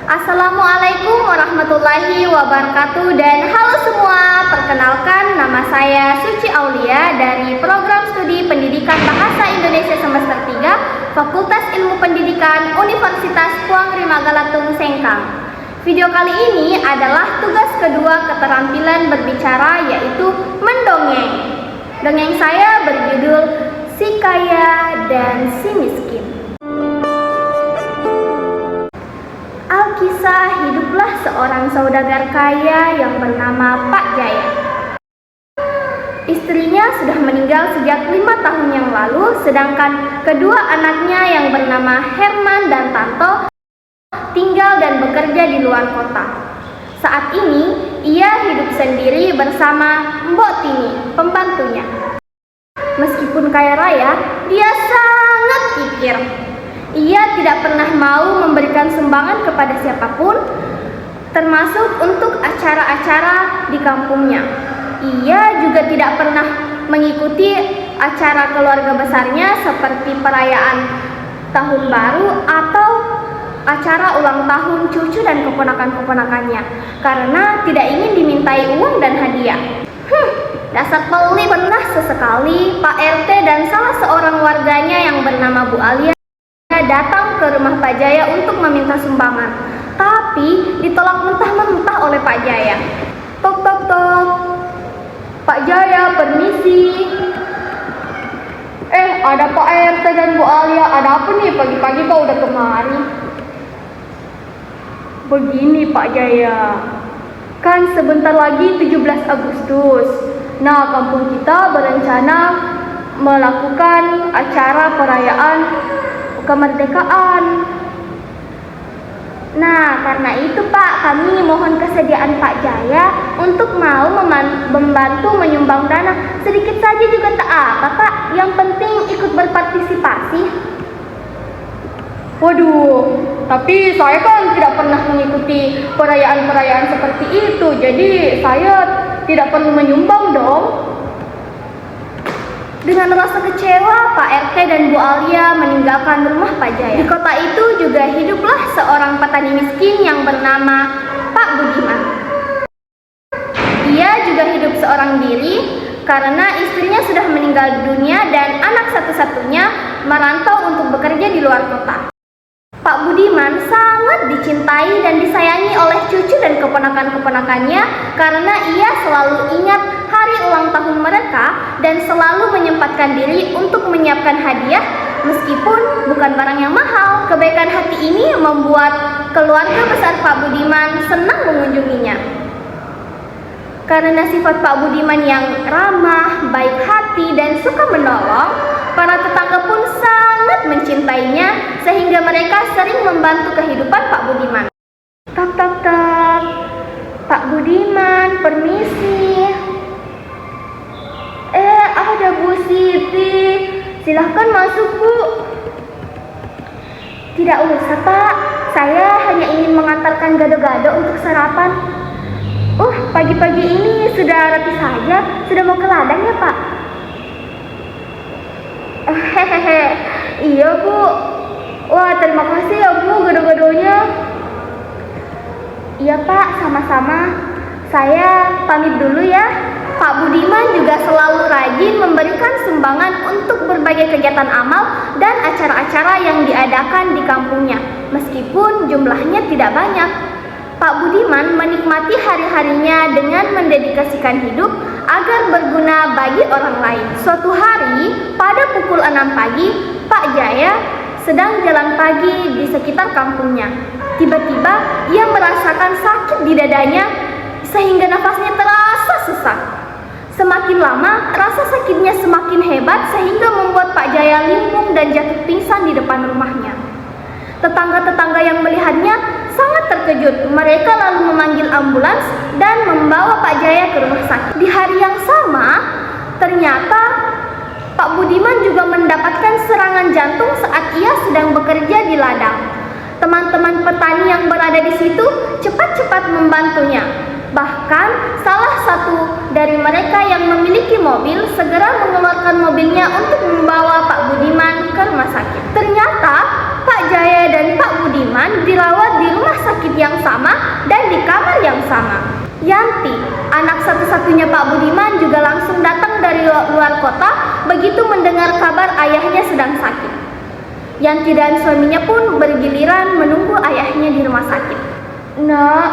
Assalamualaikum warahmatullahi wabarakatuh dan halo semua. Perkenalkan, nama saya Suci Aulia dari Program Studi Pendidikan Bahasa Indonesia Semester 3 Fakultas Ilmu Pendidikan Universitas Puang Rimagalatung Sengkang. Video kali ini adalah tugas kedua keterampilan berbicara, yaitu mendongeng. Dongeng saya berjudul Si Kaya dan Si Miskin. Alkisah hiduplah seorang saudagar kaya yang bernama Pak Jaya. Istrinya sudah meninggal sejak 5 tahun yang lalu, sedangkan kedua anaknya yang bernama Herman dan Tanto tinggal dan bekerja di luar kota. Saat ini, ia hidup sendiri bersama Mbok Tini, pembantunya. Meskipun kaya raya, dia sangat kikir. Ia tidak pernah mau memberikan sumbangan kepada siapapun, termasuk untuk acara-acara di kampungnya. Ia juga tidak pernah mengikuti acara keluarga besarnya seperti perayaan tahun baru atau acara ulang tahun cucu dan keponakan-keponakannya, karena tidak ingin dimintai uang dan hadiah. Dasar peli pernah sesekali Pak RT dan salah seorang warganya yang bernama Bu Alia datang ke rumah Pak Jaya untuk meminta sumbangan, tapi ditolak mentah-mentah oleh Pak Jaya. Tok tok tok. Pak Jaya, permisi. Ada Pak RT dan Bu Alia. Ada apa nih pagi-pagi kau udah kemari? Begini Pak Jaya, kan sebentar lagi 17 Agustus. Nah, kampung kita berencana melakukan acara perayaan kemerdekaan. Nah, karena itu Pak, kami mohon kesediaan Pak Jaya untuk mau membantu menyumbang dana. Sedikit saja juga tak apa Pak, yang penting ikut berpartisipasi. Waduh, tapi saya kan tidak pernah mengikuti perayaan-perayaan seperti itu, jadi saya tidak perlu menyumbang dong. Dengan rasa kecewa, Pak RT dan Bu Alia meninggalkan rumah Pak Jaya. Di kota itu juga hiduplah seorang petani miskin yang bernama Pak Budiman. Ia juga hidup seorang diri karena istrinya sudah meninggal dunia dan anak satu-satunya merantau untuk bekerja di luar kota. Pak Budiman sangat dicintai dan disayangi oleh cucu dan keponakan-keponakannya karena ia selalu ingat hari ulang tahun mereka dan selalu menyempatkan diri untuk menyiapkan hadiah meskipun bukan barang yang mahal. Kebaikan hati ini membuat keluarga besar Pak Budiman senang mengunjunginya. Karena sifat Pak Budiman yang ramah, baik hati, dan suka menolong, para tetangga pun sangat mencintainya sehingga mereka sering membantu kehidupan Pak Budiman. Tak tak tak. Pak Budiman, permisi. Ada Bu Siti. Silahkan masuk Bu. Tidak usah Pak, saya hanya ingin mengantarkan gado-gado untuk sarapan. Pagi-pagi ini sudah rapi saja, sudah mau ke ladang ya Pak? Iya Bu. Wah, terima kasih ya Bu gado-gadonya. Iya Pak, sama-sama. Saya pamit dulu ya. Pak Budiman juga selalu rajin memberikan sumbangan untuk berbagai kegiatan amal dan acara-acara yang diadakan di kampungnya, meskipun jumlahnya tidak banyak. Pak Budiman menikmati hari-harinya dengan mendedikasikan hidup agar berguna bagi orang lain. Suatu hari, pada pukul 6 pagi, Pak Jaya sedang jalan pagi di sekitar kampungnya. Tiba-tiba, ia merasakan sakit di dadanya sehingga nafasnya terasa sesak. Semakin lama, rasa sakitnya semakin hebat sehingga membuat Pak Jaya linglung dan jatuh pingsan di depan rumahnya. Tetangga-tetangga yang melihatnya sangat terkejut. Mereka lalu memanggil ambulans dan membawa Pak Jaya ke rumah sakit. Di hari yang sama, ternyata Pak Budiman juga mendapatkan serangan jantung saat ia sedang bekerja di ladang. Teman-teman petani yang berada di situ cepat-cepat membantunya. Bahkan salah satu dari mereka yang memiliki mobil segera mengeluarkan mobilnya untuk membawa Pak Budiman ke rumah sakit. Ternyata Pak Jaya dan Pak Budiman dirawat di rumah rumah sakit yang sama dan di kamar yang sama. Yanti, anak satu-satunya Pak Budiman, juga langsung datang dari luar kota begitu mendengar kabar ayahnya sedang sakit. Yanti dan suaminya pun bergiliran menunggu ayahnya di rumah sakit. Nak,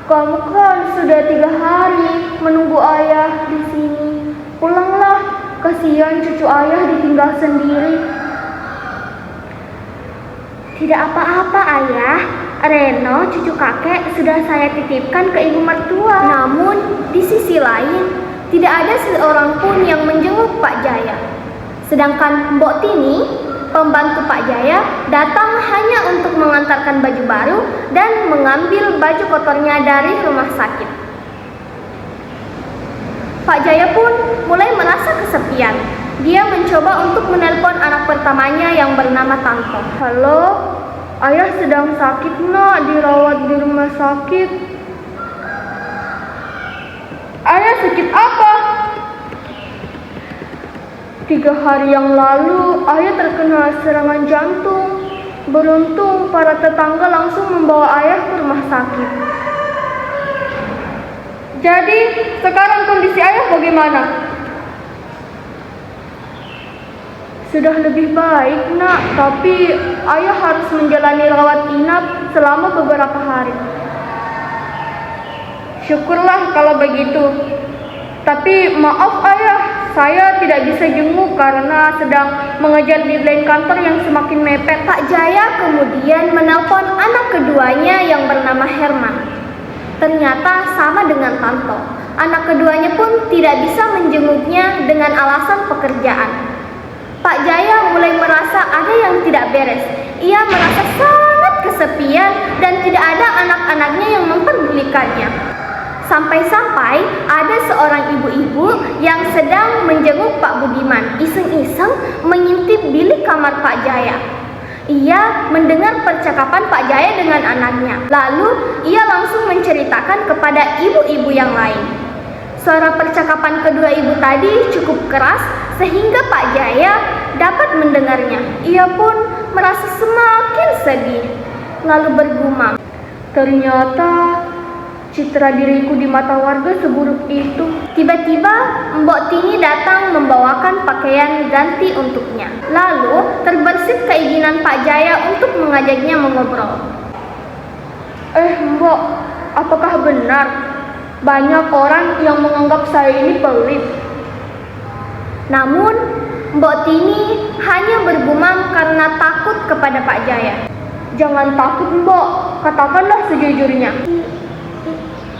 kamu kan sudah 3 hari menunggu ayah di sini. Pulanglah, kasihan cucu ayah ditinggal sendiri. Tidak apa-apa ayah, Reno, cucu kakek sudah saya titipkan ke ibu mertua. Namun, di sisi lain, tidak ada seorang pun yang menjenguk Pak Jaya. Sedangkan Mbok Tini, pembantu Pak Jaya, datang hanya untuk mengantarkan baju baru dan mengambil baju kotornya dari rumah sakit. Pak Jaya pun mulai merasa kesepian. Dia mencoba untuk menelpon anak pertamanya yang bernama Tanto. Halo, ayah sedang sakit nak, dirawat di rumah sakit. Ayah sakit apa? 3 hari yang lalu ayah terkena serangan jantung. Beruntung para tetangga langsung membawa ayah ke rumah sakit. Jadi sekarang kondisi ayah bagaimana? Sudah lebih baik nak, tapi ayah harus menjalani rawat inap selama beberapa hari. Syukurlah kalau begitu. Tapi maaf ayah, saya tidak bisa jenguk karena sedang mengejar deadline kantor yang semakin mepet. Pak Jaya kemudian menelpon anak keduanya yang bernama Herman. Ternyata sama dengan Tanto. Anak keduanya pun tidak bisa menjenguknya dengan alasan pekerjaan. Pak Jaya mulai merasa ada yang tidak beres. Ia merasa sangat kesepian dan tidak ada anak-anaknya yang memperdulikannya. Sampai-sampai ada seorang ibu-ibu yang sedang menjenguk Pak Budiman, iseng-iseng mengintip bilik kamar Pak Jaya. Ia mendengar percakapan Pak Jaya dengan anaknya. Lalu ia langsung menceritakan kepada ibu-ibu yang lain. Suara percakapan kedua ibu tadi cukup keras sehingga Pak Jaya dapat mendengarnya. Ia pun merasa semakin sedih, lalu bergumam, ternyata citra diriku di mata warga seburuk itu. Tiba-tiba Mbok Tini datang membawakan pakaian ganti untuknya. Lalu terbersit keinginan Pak Jaya untuk mengajaknya mengobrol. Mbok, apakah benar banyak orang yang menganggap saya ini pelit? Namun Mbok Tini hanya bergumam karena takut kepada Pak Jaya. Jangan takut Mbok, katakanlah sejujurnya.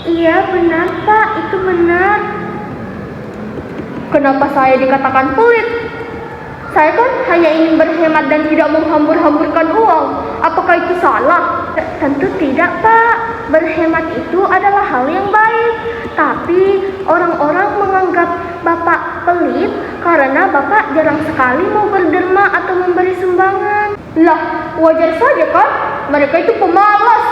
Iya benar Pak, itu benar. Kenapa saya dikatakan pelit? Saya kan hanya ingin berhemat dan tidak menghambur-hamburkan uang. Apakah itu salah? Tentu tidak Pak. Berhemat itu adalah hal yang baik. Tapi orang-orang menganggap Bapak pelit karena Bapak jarang sekali mau berderma atau memberi sumbangan. Lah, wajar saja kan? Mereka itu pemalas.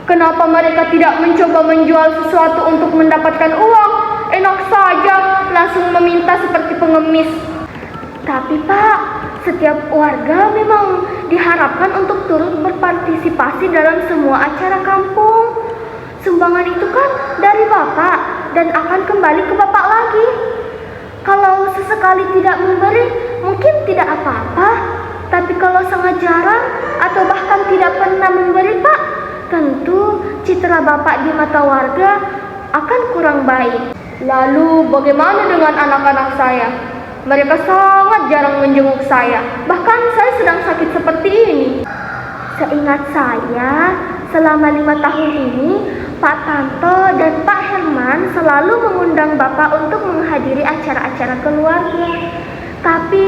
Kenapa mereka tidak mencoba menjual sesuatu untuk mendapatkan uang? Enak saja langsung meminta seperti pengemis. Tapi Pak, setiap warga memang diharapkan untuk turut berpartisipasi dalam semua acara kampung. Sumbangan itu kan dari Bapak dan akan kembali ke Bapak lagi. Kalau sesekali tidak memberi, mungkin tidak apa-apa. Tapi kalau sangat jarang atau bahkan tidak pernah memberi Pak, tentu citra Bapak di mata warga akan kurang baik. Lalu bagaimana dengan anak-anak saya? Mereka sangat jarang menjenguk saya. Bahkan saya sedang sakit seperti ini. Seingat saya, selama 5 tahun ini, Pak Tanto dan Pak Herman selalu mengundang Bapak untuk menghadiri acara-acara keluarga. Tapi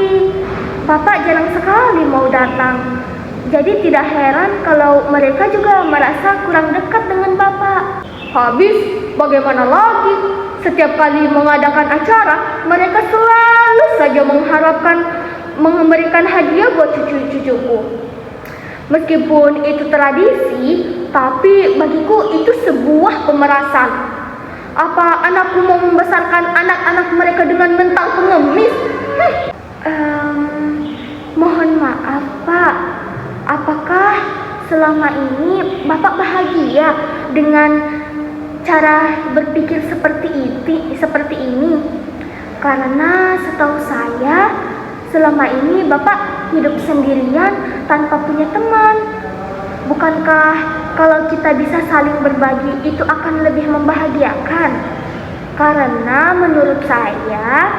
Bapak jarang sekali mau datang. Jadi tidak heran kalau mereka juga merasa kurang dekat dengan Bapak. Habis, bagaimana lagi? Setiap kali mengadakan acara, mereka selalu saja mengharapkan memberikan hadiah buat cucu-cucuku. Meskipun itu tradisi, tapi bagiku itu sebuah pemerasan. Apa anakku mau membesarkan anak-anak mereka dengan mental pengemis? Mohon maaf Pak, apakah selama ini Bapak bahagia dengan cara berpikir seperti ini? Karena setahu saya, selama ini Bapak hidup sendirian tanpa punya teman. Bukankah kalau kita bisa saling berbagi itu akan lebih membahagiakan? Karena menurut saya,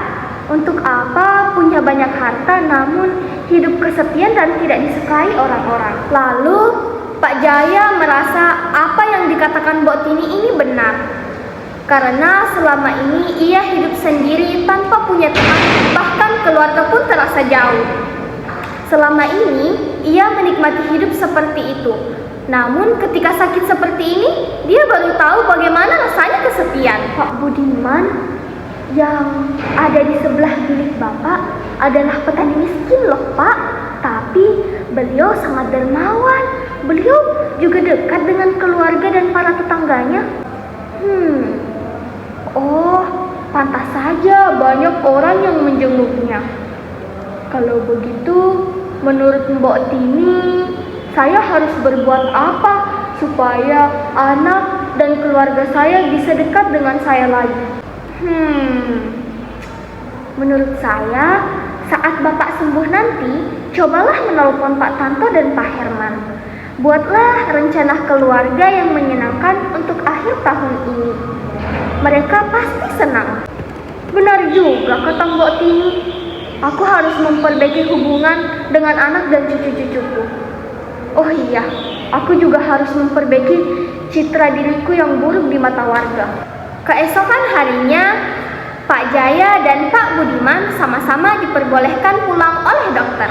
untuk apa punya banyak harta namun hidup kesepian dan tidak disukai orang-orang? Lalu Pak Jaya merasa apa yang dikatakan Mbok Tini ini benar. Karena selama ini ia hidup sendiri tanpa punya teman, bahkan keluarga pun terasa jauh. Selama ini ia menikmati hidup seperti itu. Namun ketika sakit seperti ini, dia baru tahu bagaimana rasanya kesepian. Pak Budiman yang ada di sebelah bilik Bapak adalah petani miskin loh Pak. Tapi beliau sangat dermawan. Beliau juga dekat dengan keluarga dan para tetangganya. Oh, pantas saja banyak orang yang menjenguknya. Kalau begitu, menurut Mbok Tini, saya harus berbuat apa supaya anak dan keluarga saya bisa dekat dengan saya lagi? Menurut saya, saat Bapak sembuh nanti, cobalah menelpon Pak Tanto dan Pak Herman. Buatlah rencana keluarga yang menyenangkan untuk akhir tahun ini. Mereka pasti senang. Benar juga kata Mbok Tini. Aku harus memperbaiki hubungan dengan anak dan cucu-cucuku. Oh iya, aku juga harus memperbaiki citra diriku yang buruk di mata warga. Keesokan harinya, Pak Jaya dan Pak Budiman sama-sama diperbolehkan pulang oleh dokter.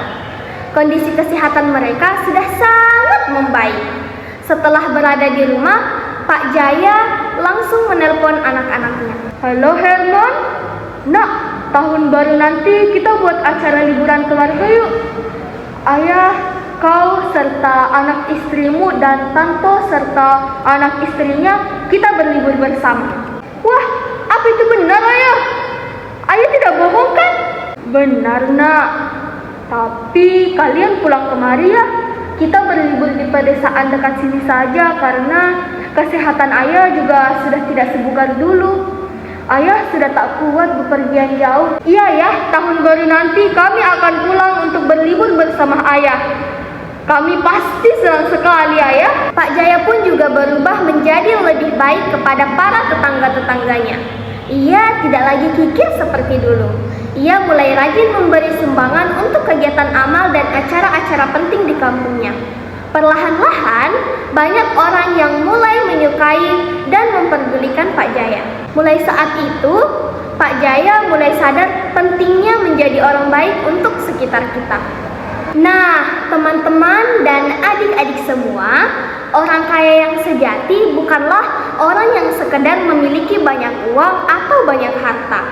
Kondisi kesehatan mereka sudah sangat membaik. Setelah berada di rumah, Pak Jaya langsung menelpon anak-anaknya. Halo Herman, nak, tahun baru nanti kita buat acara liburan keluarga yuk. Ayah, kau serta anak istrimu dan Tanto serta anak istrinya kita berlibur bersama. Wah, apa itu benar ayah? Ayah tidak bohong kan? Benar nak. Tapi kalian pulang kemari ya. Kita berlibur di pedesaan dekat sini saja karena kesehatan ayah juga sudah tidak sebugar dulu. Ayah sudah tak kuat bepergian jauh. Iya ya, tahun baru nanti kami akan pulang untuk berlibur bersama ayah. Kami pasti senang sekali ayah. Pak Jaya pun juga berubah menjadi lebih baik kepada para tetangga-tetangganya. Ia tidak lagi kikir seperti dulu. Ia mulai rajin memberi sumbangan untuk kegiatan amal dan acara-acara penting di kampungnya. Perlahan-lahan, banyak orang yang mulai menyukai dan memperdulikan Pak Jaya. Mulai saat itu, Pak Jaya mulai sadar pentingnya menjadi orang baik untuk sekitar kita. Nah, teman-teman dan adik-adik semua, orang kaya yang sejati bukanlah orang yang sekedar memiliki banyak uang atau banyak harta.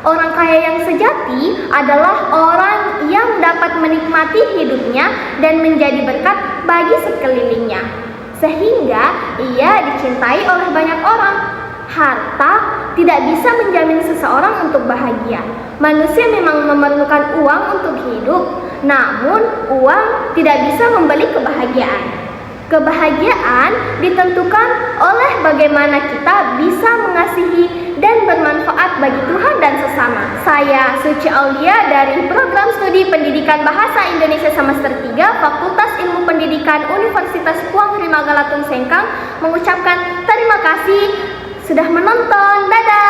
Orang kaya yang sejati adalah orang yang dapat menikmati hidupnya dan menjadi berkat bagi sekelilingnya, sehingga ia dicintai oleh banyak orang. Harta tidak bisa menjamin seseorang untuk bahagia. Manusia memang memerlukan uang untuk hidup, namun uang tidak bisa membeli kebahagiaan. Kebahagiaan ditentukan oleh bagaimana kita bisa mengasihi dan bermanfaat bagi Tuhan dan sesama. Saya Suci Aulia dari Program Studi Pendidikan Bahasa Indonesia Semester 3 Fakultas Ilmu Pendidikan Universitas Puang Rimagalatung Sengkang mengucapkan terima kasih sudah menonton. Dadah!